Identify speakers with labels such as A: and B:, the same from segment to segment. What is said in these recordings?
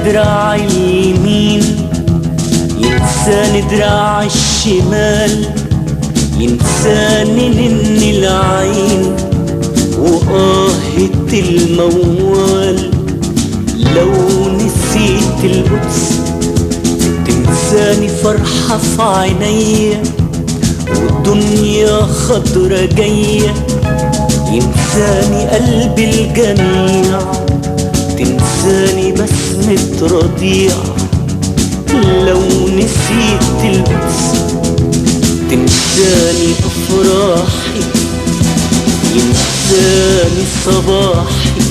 A: دراع اليمين، ينساني دراع الشمال، ينساني نن العين وآهة الموال. لو نسيت القدس تنساني فرحة في عينيا والدنيا خضرة جاية، ينساني قلب الجميع، تنساني بسمة رضيع. لو نسيت القدس تنساني أفراحي، ينساني صباحي،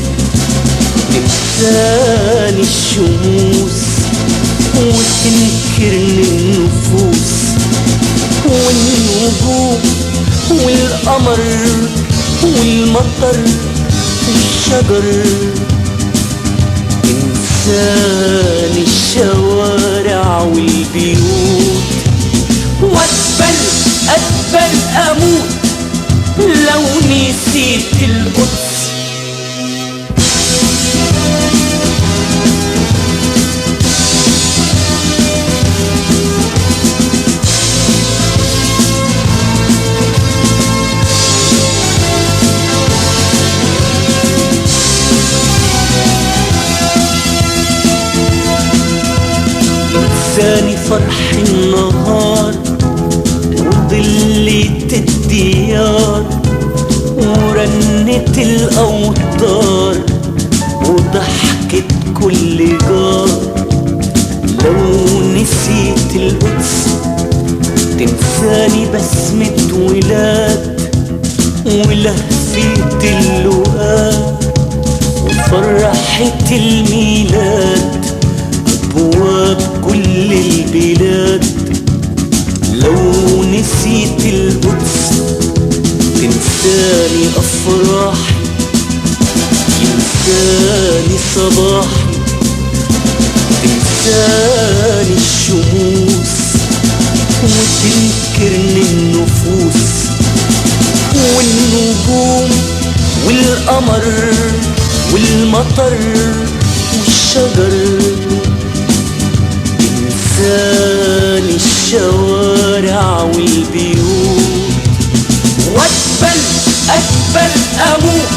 A: تنساني الشموس وتنكرني النفوس والنجوم والقمر والمطر والشجر. تنساني الشوارع والبيوت وأقبل أموت لو نسيت القدس. ينساني فرح النهار وظلة الديار ورنة الأوتار وضحكة كل جار. لو نسيت القدس تنساني بسمة ولاد ولهفة اللقاء وفرحة الميلاد أبواب كل البلاد. لو نسيت القدس تنساني أفراحي، ينساني صباحي، تنساني الشموس وتنكرني النفوس والنجوم والقمر والمطر والشجر. تنساني الشوارع والبيوت وأقبل أموت